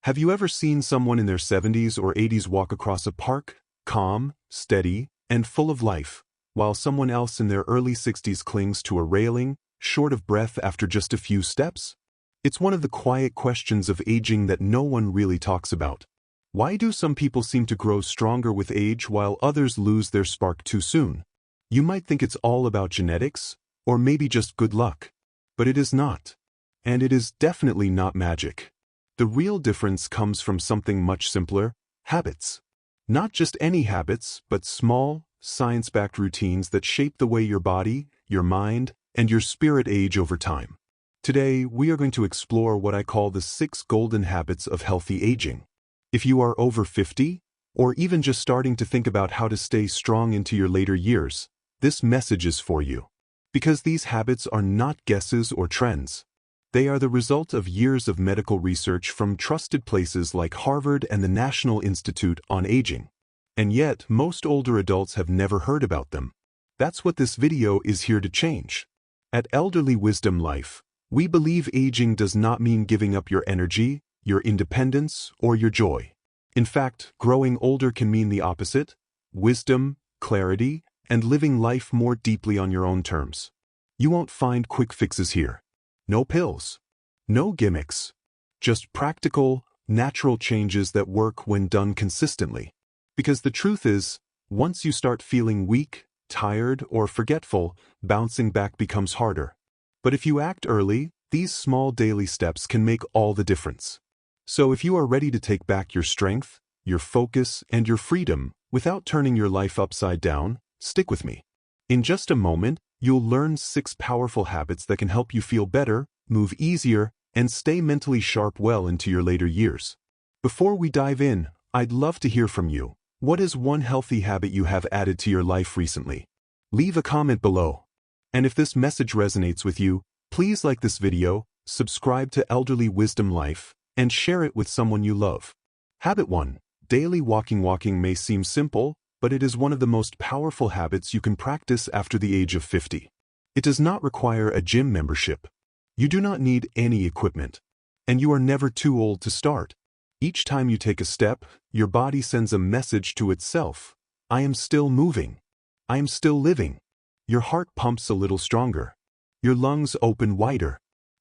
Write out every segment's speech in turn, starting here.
Have you ever seen someone in their 70s or 80s walk across a park, calm, steady, and full of life, while someone else in their early 60s clings to a railing, short of breath after just a few steps? It's one of the quiet questions of aging that no one really talks about. Why do some people seem to grow stronger with age while others lose their spark too soon? You might think it's all about genetics, or maybe just good luck. But it is not. And it is definitely not magic. The real difference comes from something much simpler: habits. Not just any habits, but small, science-backed routines that shape the way your body, your mind, and your spirit age over time. Today, we are going to explore what I call the 6 golden habits of healthy aging. If you are over 50, or even just starting to think about how to stay strong into your later years, this message is for you. Because these habits are not guesses or trends. They are the result of years of medical research from trusted places like Harvard and the National Institute on Aging. And yet, most older adults have never heard about them. That's what this video is here to change. At Elderly Wisdom Life, we believe aging does not mean giving up your energy, your independence, or your joy. In fact, growing older can mean the opposite: wisdom, clarity, and living life more deeply on your own terms. You won't find quick fixes here. No pills. No gimmicks. Just practical, natural changes that work when done consistently. Because the truth is, once you start feeling weak, tired, or forgetful, bouncing back becomes harder. But if you act early, these small daily steps can make all the difference. So if you are ready to take back your strength, your focus, and your freedom without turning your life upside down, stick with me. In just a moment, you'll learn 6 powerful habits that can help you feel better, move easier, and stay mentally sharp well into your later years. Before we dive in, I'd love to hear from you. What is one healthy habit you have added to your life recently? Leave a comment below. And if this message resonates with you, please like this video, subscribe to Elderly Wisdom Life, and share it with someone you love. Habit 1. Daily walking. Walking may seem simple, but it is one of the most powerful habits you can practice after the age of 50. It does not require a gym membership. You do not need any equipment. And you are never too old to start. Each time you take a step, your body sends a message to itself: I am still moving. I am still living. Your heart pumps a little stronger. Your lungs open wider.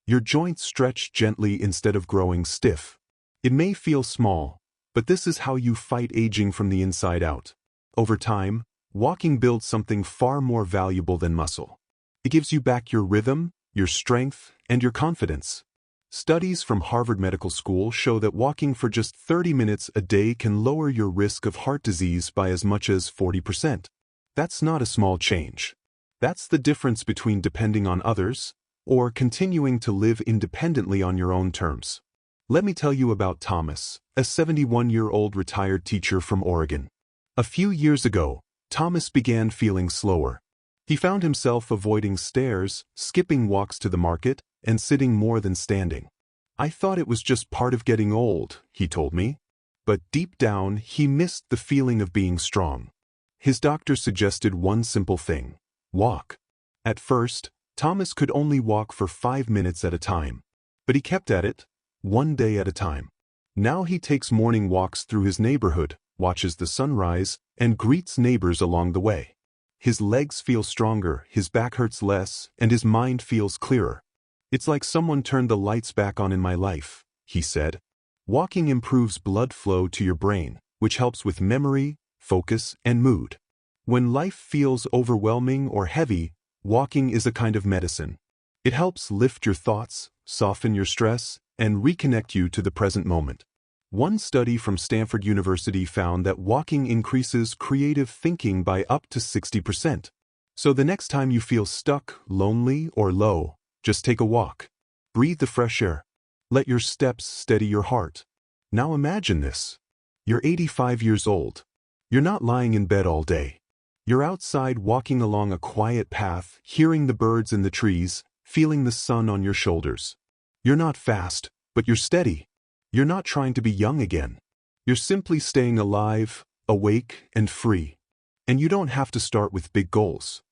Your joints stretch gently instead of growing stiff. It may feel small, but this is how you fight aging from the inside out. Over time, walking builds something far more valuable than muscle. It gives you back your rhythm, your strength, and your confidence. Studies from Harvard Medical School show that walking for just 30 minutes a day can lower your risk of heart disease by as much as 40%. That's not a small change. That's the difference between depending on others or continuing to live independently on your own terms. Let me tell you about Thomas, a 71-year-old retired teacher from Oregon. A few years ago, Thomas began feeling slower. He found himself avoiding stairs, skipping walks to the market, and sitting more than standing. I thought it was just part of getting old, he told me. But deep down, he missed the feeling of being strong. His doctor suggested one simple thing: walk. At first, Thomas could only walk for 5 minutes at a time. But he kept at it, one day at a time. Now he takes morning walks through his neighborhood, watches the sunrise, and greets neighbors along the way. His legs feel stronger, his back hurts less, and his mind feels clearer. It's like someone turned the lights back on in my life, he said. Walking improves blood flow to your brain, which helps with memory, focus, and mood. When life feels overwhelming or heavy, walking is a kind of medicine. It helps lift your thoughts, soften your stress, and reconnect you to the present moment. One study from Stanford University found that walking increases creative thinking by up to 60%. So the next time you feel stuck, lonely, or low, just take a walk. Breathe the fresh air. Let your steps steady your heart. Now imagine this. You're 85 years old. You're not lying in bed all day. You're outside walking along a quiet path, hearing the birds in the trees, feeling the sun on your shoulders. You're not fast, but you're steady. You're not trying to be young again. You're simply staying alive, awake, and free. And you don't have to start with big goals.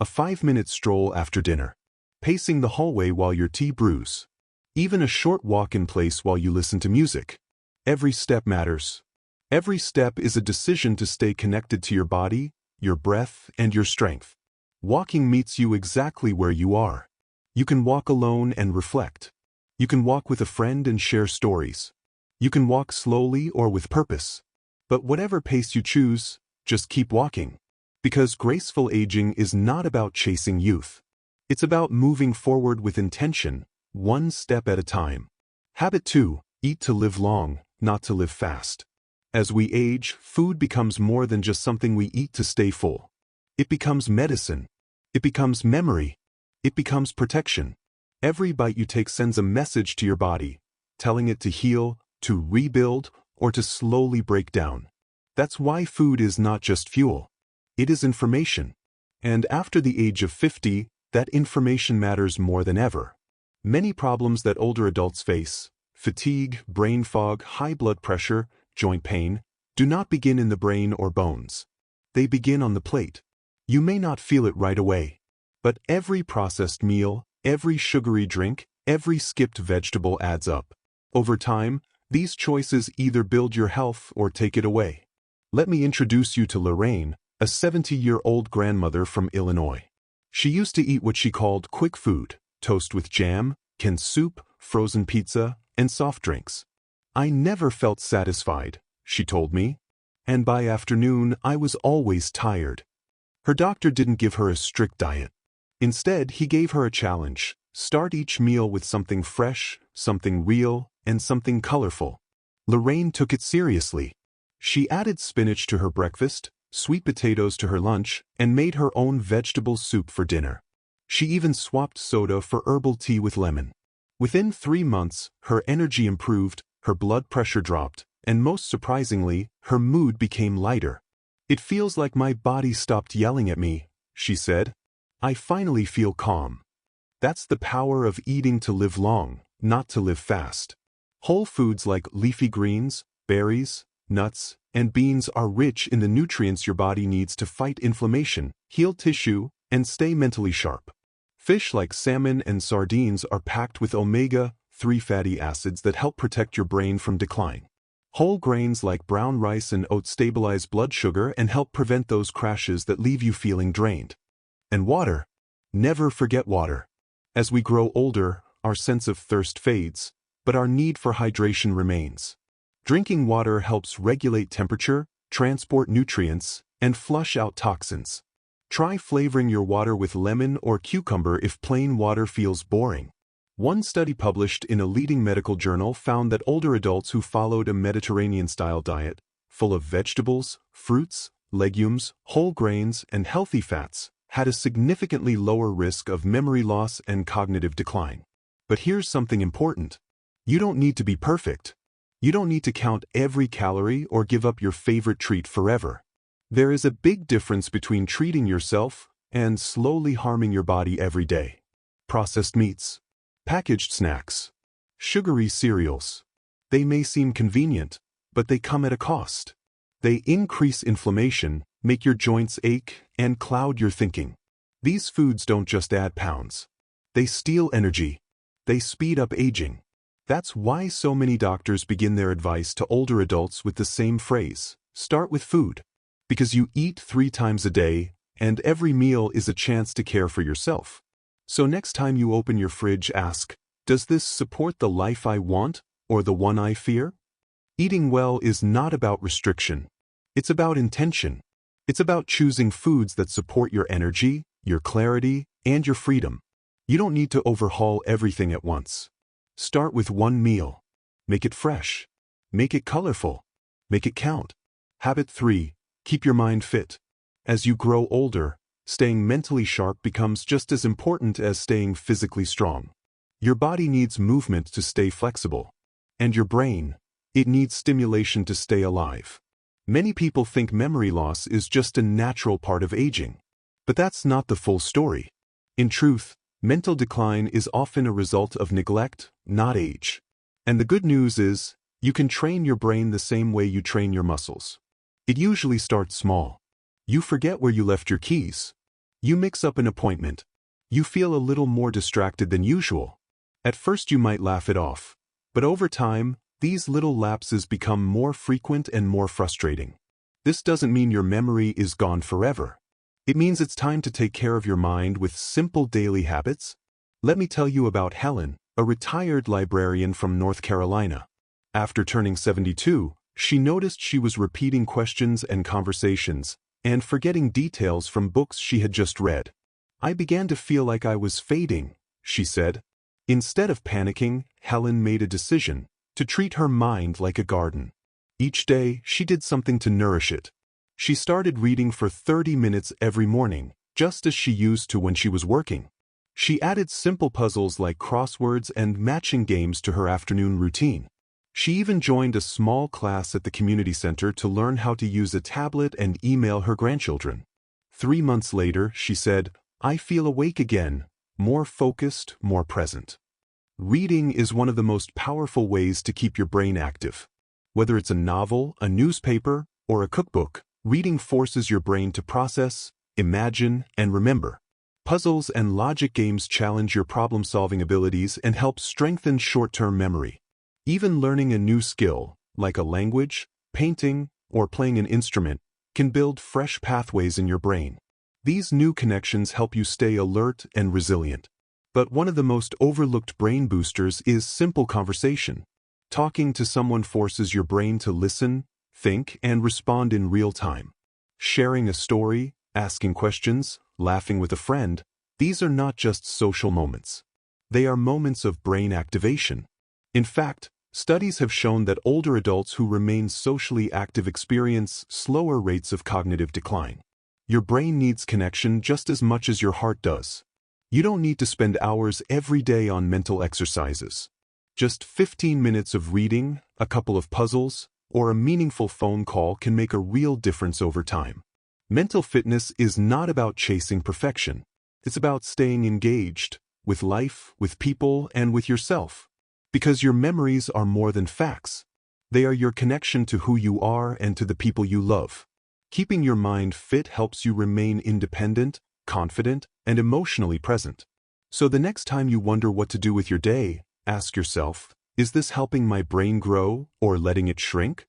A 5-minute stroll after dinner. Pacing the hallway while your tea brews. Even a short walk in place while you listen to music. Every step matters. Every step is a decision to stay connected to your body, your breath, and your strength. Walking meets you exactly where you are. You can walk alone and reflect. You can walk with a friend and share stories. You can walk slowly or with purpose. But whatever pace you choose, just keep walking. Because graceful aging is not about chasing youth. It's about moving forward with intention, one step at a time. Habit 2, eat to live long, not to live fast. As we age, food becomes more than just something we eat to stay full. It becomes medicine. It becomes memory. It becomes protection. Every bite you take sends a message to your body, telling it to heal, to rebuild, or to slowly break down. That's why food is not just fuel. It is information. And after the age of 50, that information matters more than ever. Many problems that older adults face, fatigue, brain fog, high blood pressure, joint pain, do not begin in the brain or bones. They begin on the plate. You may not feel it right away, but every processed meal, every sugary drink, every skipped vegetable adds up. Over time, these choices either build your health or take it away. Let me introduce you to Lorraine, a 70-year-old grandmother from Illinois. She used to eat what she called quick food, toast with jam, canned soup, frozen pizza, and soft drinks. I never felt satisfied, she told me, and by afternoon I was always tired. Her doctor didn't give her a strict diet. Instead, he gave her a challenge: start each meal with something fresh, something real, and something colorful. Lorraine took it seriously. She added spinach to her breakfast, sweet potatoes to her lunch, and made her own vegetable soup for dinner. She even swapped soda for herbal tea with lemon. Within 3 months, her energy improved, her blood pressure dropped, and most surprisingly, her mood became lighter. "It feels like my body stopped yelling at me," she said. "I finally feel calm." That's the power of eating to live long, not to live fast. Whole foods like leafy greens, berries, nuts, and beans are rich in the nutrients your body needs to fight inflammation, heal tissue, and stay mentally sharp. Fish like salmon and sardines are packed with omega-3 fatty acids that help protect your brain from decline. Whole grains like brown rice and oats stabilize blood sugar and help prevent those crashes that leave you feeling drained. And water. Never forget water. As we grow older, our sense of thirst fades, but our need for hydration remains. Drinking water helps regulate temperature, transport nutrients, and flush out toxins. Try flavoring your water with lemon or cucumber if plain water feels boring. One study published in a leading medical journal found that older adults who followed a Mediterranean-style diet, full of vegetables, fruits, legumes, whole grains, and healthy fats, had a significantly lower risk of memory loss and cognitive decline. But here's something important. You don't need to be perfect. You don't need to count every calorie or give up your favorite treat forever. There is a big difference between treating yourself and slowly harming your body every day. Processed meats, packaged snacks, sugary cereals. They may seem convenient, but they come at a cost. They increase inflammation, make your joints ache, and cloud your thinking. These foods don't just add pounds. They steal energy. They speed up aging. That's why so many doctors begin their advice to older adults with the same phrase: start with food. Because you eat 3 times a day, and every meal is a chance to care for yourself. So next time you open your fridge, ask, does this support the life I want, or the one I fear? Eating well is not about restriction. It's about intention. It's about choosing foods that support your energy, your clarity, and your freedom. You don't need to overhaul everything at once. Start with one meal. Make it fresh. Make it colorful. Make it count. Habit 3. Keep your mind fit. As you grow older, staying mentally sharp becomes just as important as staying physically strong. Your body needs movement to stay flexible. And your brain, it needs stimulation to stay alive. Many people think memory loss is just a natural part of aging. But that's not the full story. In truth, mental decline is often a result of neglect, not age. And the good news is, you can train your brain the same way you train your muscles. It usually starts small. You forget where you left your keys. You mix up an appointment. You feel a little more distracted than usual. At first you might laugh it off, but over time, these little lapses become more frequent and more frustrating. This doesn't mean your memory is gone forever. It means it's time to take care of your mind with simple daily habits. Let me tell you about Helen, a retired librarian from North Carolina. After turning 72, she noticed she was repeating questions and conversations, and forgetting details from books she had just read. "I began to feel like I was fading," she said. Instead of panicking, Helen made a decision to treat her mind like a garden. Each day, she did something to nourish it. She started reading for 30 minutes every morning, just as she used to when she was working. She added simple puzzles like crosswords and matching games to her afternoon routine. She even joined a small class at the community center to learn how to use a tablet and email her grandchildren. 3 months later, she said, "I feel awake again, more focused, more present." Reading is one of the most powerful ways to keep your brain active. Whether it's a novel, a newspaper, or a cookbook, reading forces your brain to process, imagine, and remember. Puzzles and logic games challenge your problem-solving abilities and help strengthen short-term memory. Even learning a new skill, like a language, painting, or playing an instrument, can build fresh pathways in your brain. These new connections help you stay alert and resilient. But one of the most overlooked brain boosters is simple conversation. Talking to someone forces your brain to listen, think, and respond in real time. Sharing a story, asking questions, laughing with a friend, these are not just social moments. They are moments of brain activation. In fact, studies have shown that older adults who remain socially active experience slower rates of cognitive decline. Your brain needs connection just as much as your heart does. You don't need to spend hours every day on mental exercises. Just 15 minutes of reading, a couple of puzzles, or a meaningful phone call can make a real difference over time. Mental fitness is not about chasing perfection. It's about staying engaged with life, with people, and with yourself. Because your memories are more than facts. They are your connection to who you are and to the people you love. Keeping your mind fit helps you remain independent, confident, and emotionally present. So the next time you wonder what to do with your day, ask yourself, is this helping my brain grow or letting it shrink?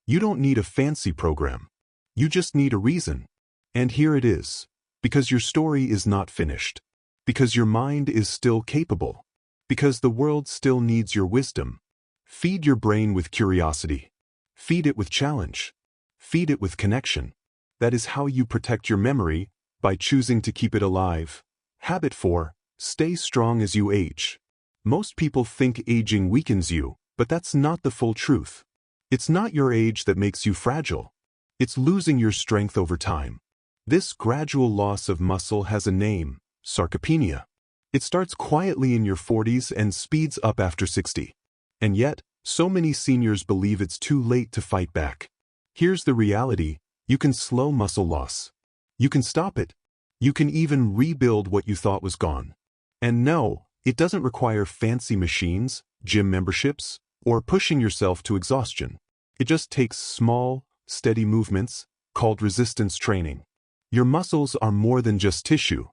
You don't need a fancy program. You just need a reason. And here it is. Because your story is not finished. Because your mind is still capable. Because the world still needs your wisdom. Feed your brain with curiosity. Feed it with challenge. Feed it with connection. That is how you protect your memory, by choosing to keep it alive. Habit 4. Stay strong as you age. Most people think aging weakens you, but that's not the full truth. It's not your age that makes you fragile. It's losing your strength over time. This gradual loss of muscle has a name, sarcopenia. It starts quietly in your 40s and speeds up after 60. And yet, so many seniors believe it's too late to fight back. Here's the reality: you can slow muscle loss. You can stop it. You can even rebuild what you thought was gone. And no, it doesn't require fancy machines, gym memberships, or pushing yourself to exhaustion. It just takes small, steady movements, called resistance training. Your muscles are more than just tissue.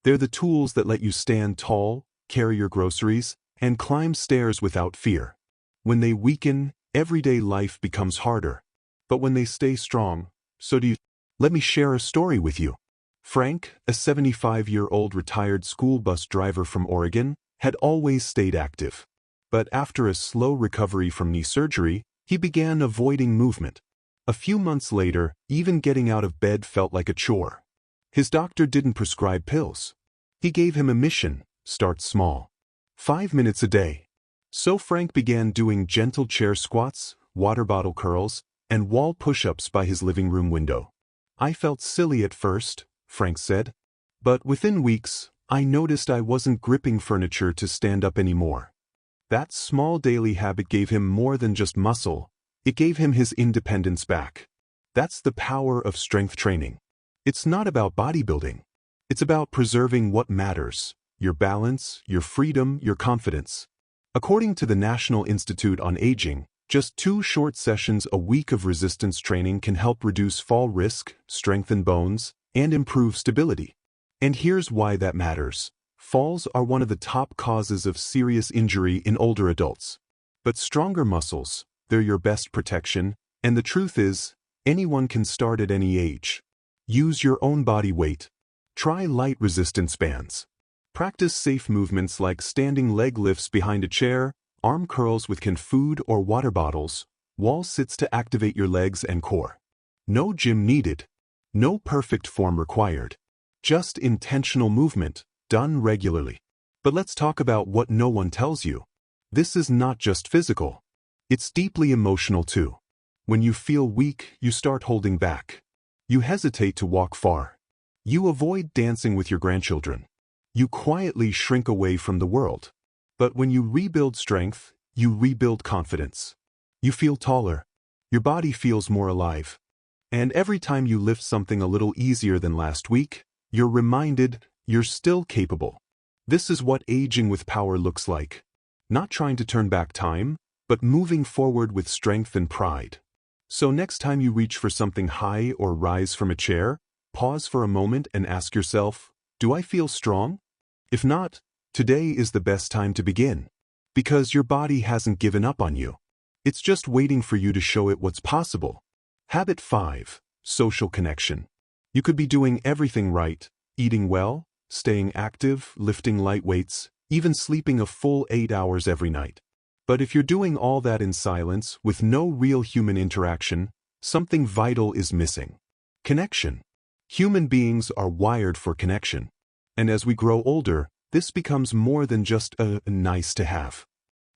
They're the tools that let you stand tall, carry your groceries, and climb stairs without fear. When they weaken, everyday life becomes harder. But when they stay strong, so do you. Let me share a story with you. Frank, a 75-year-old retired school bus driver from Oregon, had always stayed active. But after a slow recovery from knee surgery, he began avoiding movement. A few months later, even getting out of bed felt like a chore. His doctor didn't prescribe pills. He gave him a mission: start small. 5 minutes a day. So Frank began doing gentle chair squats, water bottle curls, and wall push-ups by his living room window. "I felt silly at first," Frank said. "But within weeks, I noticed I wasn't gripping furniture to stand up anymore." That small daily habit gave him more than just muscle. It gave him his independence back. That's the power of strength training. It's not about bodybuilding. It's about preserving what matters: your balance, your freedom, your confidence. According to the National Institute on Aging, just 2 short sessions a week of resistance training can help reduce fall risk, strengthen bones, and improve stability. And here's why that matters. Falls are one of the top causes of serious injury in older adults. But stronger muscles, they're your best protection, and the truth is, anyone can start at any age. Use your own body weight. Try light resistance bands. Practice safe movements like standing leg lifts behind a chair, arm curls with canned food or water bottles, wall sits to activate your legs and core. No gym needed. No perfect form required. Just intentional movement, done regularly. But let's talk about what no one tells you. This is not just physical. It's deeply emotional too. When you feel weak, you start holding back. You hesitate to walk far. You avoid dancing with your grandchildren. You quietly shrink away from the world. But when you rebuild strength, you rebuild confidence. You feel taller. Your body feels more alive. And every time you lift something a little easier than last week, you're reminded you're still capable. This is what aging with power looks like. Not trying to turn back time, but moving forward with strength and pride. So next time you reach for something high or rise from a chair, pause for a moment and ask yourself, do I feel strong? If not, today is the best time to begin. Because your body hasn't given up on you. It's just waiting for you to show it what's possible. Habit 5. Social connection. You could be doing everything right, eating well, staying active, lifting light weights, even sleeping a full 8 hours every night. But if you're doing all that in silence, with no real human interaction, something vital is missing. Connection. Human beings are wired for connection. And as we grow older, this becomes more than just a nice to have.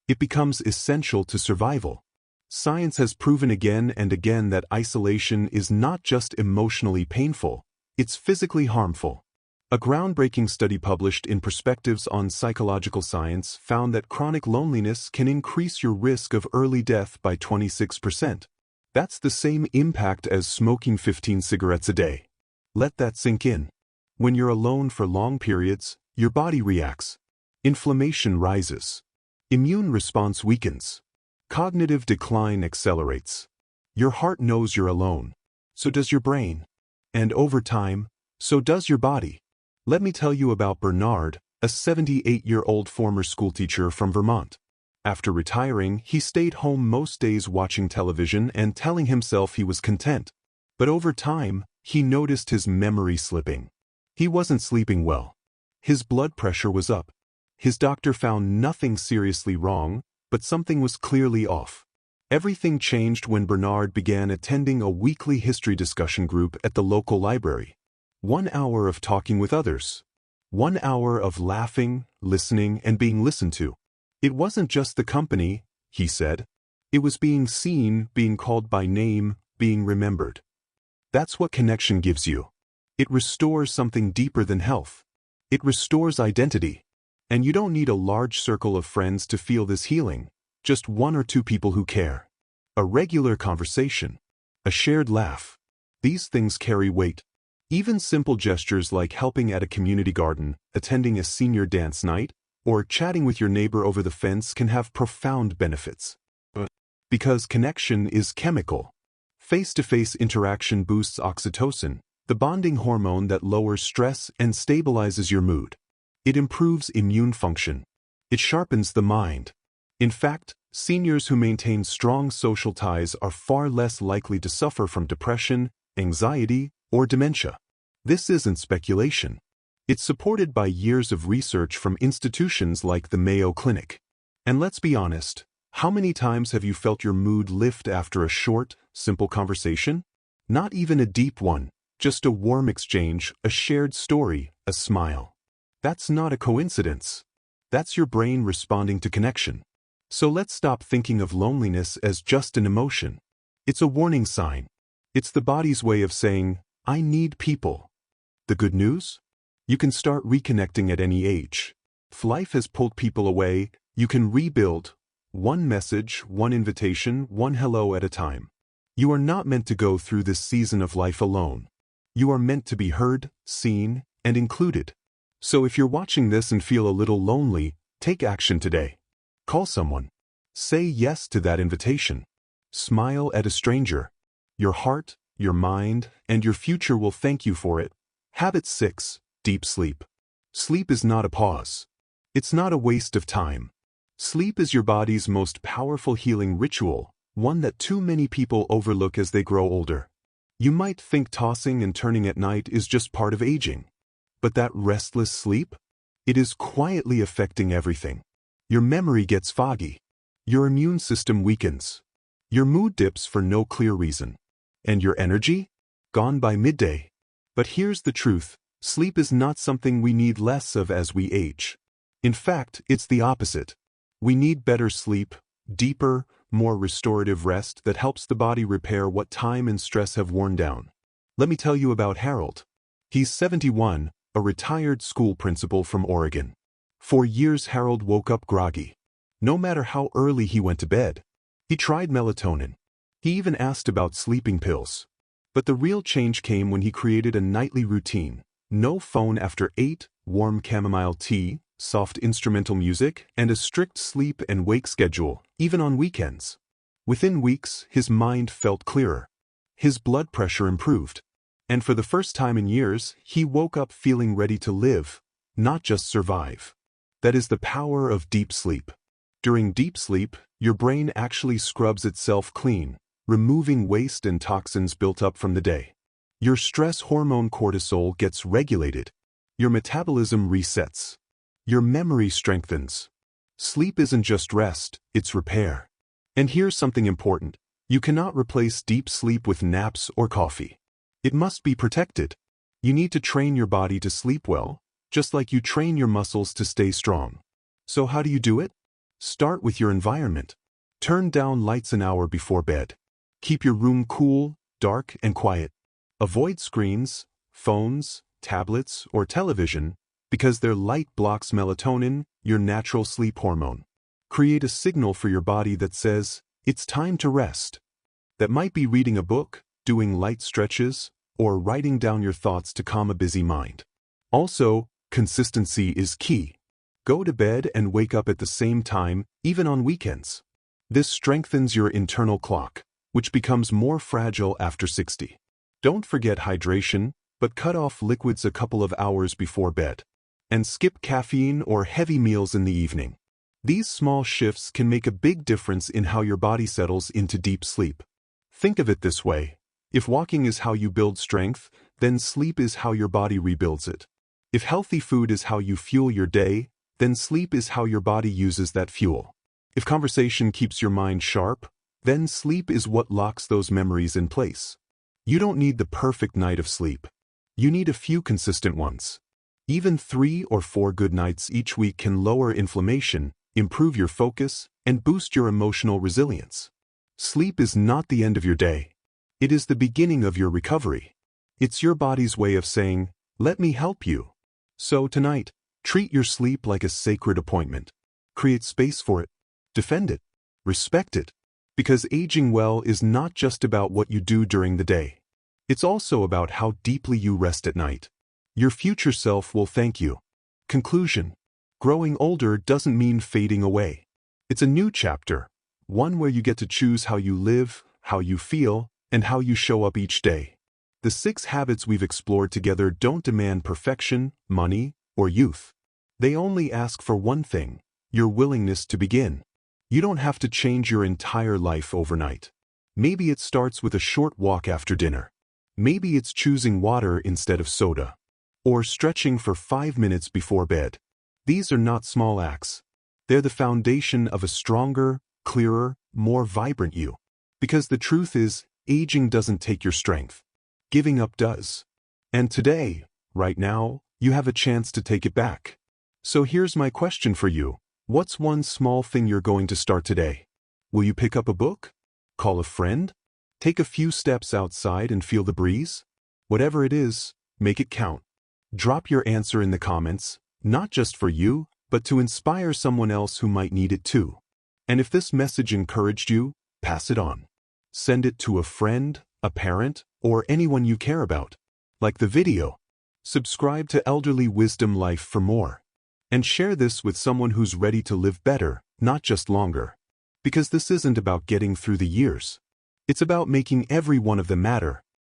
It becomes essential to survival. Science has proven again and again that isolation is not just emotionally painful, it's physically harmful. A groundbreaking study published in Perspectives on Psychological Science found that chronic loneliness can increase your risk of early death by 26%. That's the same impact as smoking 15 cigarettes a day. Let that sink in. When you're alone for long periods, your body reacts. Inflammation rises. Immune response weakens. Cognitive decline accelerates. Your heart knows you're alone. So does your brain. And over time, so does your body. Let me tell you about Bernard, a 78-year-old former schoolteacher from Vermont. After retiring, he stayed home most days watching television and telling himself he was content. But over time, he noticed his memory slipping. He wasn't sleeping well. His blood pressure was up. His doctor found nothing seriously wrong, but something was clearly off. Everything changed when Bernard began attending a weekly history discussion group at the local library. 1 hour of talking with others. 1 hour of laughing, listening, and being listened to. It wasn't just the company, he said. It was being seen, being called by name, being remembered. That's what connection gives you. It restores something deeper than health. It restores identity. And you don't need a large circle of friends to feel this healing, just 1 or 2 people who care. A regular conversation. A shared laugh. These things carry weight. Even simple gestures like helping at a community garden, attending a senior dance night, or chatting with your neighbor over the fence can have profound benefits. Because connection is chemical. Face-to-face interaction boosts oxytocin, the bonding hormone that lowers stress and stabilizes your mood. It improves immune function. It sharpens the mind. In fact, seniors who maintain strong social ties are far less likely to suffer from depression, anxiety, or dementia. This isn't speculation. It's supported by years of research from institutions like the Mayo Clinic. And let's be honest, how many times have you felt your mood lift after a short, simple conversation? Not even a deep one, just a warm exchange, a shared story, a smile. That's not a coincidence. That's your brain responding to connection. So let's stop thinking of loneliness as just an emotion. It's a warning sign. It's the body's way of saying, I need people. The good news? You can start reconnecting at any age. If life has pulled people away, you can rebuild. 1 message, 1 invitation, 1 hello at a time. You are not meant to go through this season of life alone. You are meant to be heard, seen, and included. So if you're watching this and feel a little lonely, take action today. Call someone. Say yes to that invitation. Smile at a stranger. Your heart, your mind, and your future will thank you for it. Habit 6. Deep sleep. Sleep is not a pause. It's not a waste of time. Sleep is your body's most powerful healing ritual, one that too many people overlook as they grow older. You might think tossing and turning at night is just part of aging. But that restless sleep? It is quietly affecting everything. Your memory gets foggy. Your immune system weakens. Your mood dips for no clear reason. And your energy? Gone by midday. But here's the truth. Sleep is not something we need less of as we age. In fact, it's the opposite. We need better sleep, deeper, more restorative rest that helps the body repair what time and stress have worn down. Let me tell you about Harold. He's 71, a retired school principal from Oregon. For years Harold woke up groggy. No matter how early he went to bed. He tried melatonin. He even asked about sleeping pills. But the real change came when he created a nightly routine. No phone after 8, warm chamomile tea, soft instrumental music, and a strict sleep and wake schedule, even on weekends. Within weeks, his mind felt clearer. His blood pressure improved. And for the first time in years, he woke up feeling ready to live, not just survive. That is the power of deep sleep. During deep sleep, your brain actually scrubs itself clean, removing waste and toxins built up from the day. Your stress hormone cortisol gets regulated. Your metabolism resets. Your memory strengthens. Sleep isn't just rest, it's repair. And here's something important. You cannot replace deep sleep with naps or coffee. It must be protected. You need to train your body to sleep well, just like you train your muscles to stay strong. So how do you do it? Start with your environment. Turn down lights an hour before bed. Keep your room cool, dark, and quiet. Avoid screens, phones, tablets, or television, because their light blocks melatonin, your natural sleep hormone. Create a signal for your body that says, it's time to rest. That might be reading a book, doing light stretches, or writing down your thoughts to calm a busy mind. Also, consistency is key. Go to bed and wake up at the same time, even on weekends. This strengthens your internal clock, which becomes more fragile after 60. Don't forget hydration, but cut off liquids a couple of hours before bed. And skip caffeine or heavy meals in the evening. These small shifts can make a big difference in how your body settles into deep sleep. Think of it this way. If walking is how you build strength, then sleep is how your body rebuilds it. If healthy food is how you fuel your day, then sleep is how your body uses that fuel. If conversation keeps your mind sharp, then sleep is what locks those memories in place. You don't need the perfect night of sleep. You need a few consistent ones. Even 3 or 4 good nights each week can lower inflammation, improve your focus, and boost your emotional resilience. Sleep is not the end of your day. It is the beginning of your recovery. It's your body's way of saying, let me help you. So tonight, treat your sleep like a sacred appointment. Create space for it. Defend it. Respect it. Because aging well is not just about what you do during the day. It's also about how deeply you rest at night. Your future self will thank you. Conclusion. Growing older doesn't mean fading away. It's a new chapter, one where you get to choose how you live, how you feel, and how you show up each day. The 6 habits we've explored together don't demand perfection, money, or youth. They only ask for one thing, your willingness to begin. You don't have to change your entire life overnight. Maybe it starts with a short walk after dinner. Maybe it's choosing water instead of soda. Or stretching for 5 minutes before bed. These are not small acts. They're the foundation of a stronger, clearer, more vibrant you. Because the truth is, aging doesn't take your strength. Giving up does. And today, right now, you have a chance to take it back. So here's my question for you. What's one small thing you're going to start today? Will you pick up a book? Call a friend? Take a few steps outside and feel the breeze? Whatever it is, make it count. Drop your answer in the comments, not just for you, but to inspire someone else who might need it too. And if this message encouraged you, pass it on. Send it to a friend, a parent, or anyone you care about. Like the video. Subscribe to Elderly Wisdom Life for more. And share this with someone who's ready to live better, not just longer. Because this isn't about getting through the years. It's about making every one of them matter.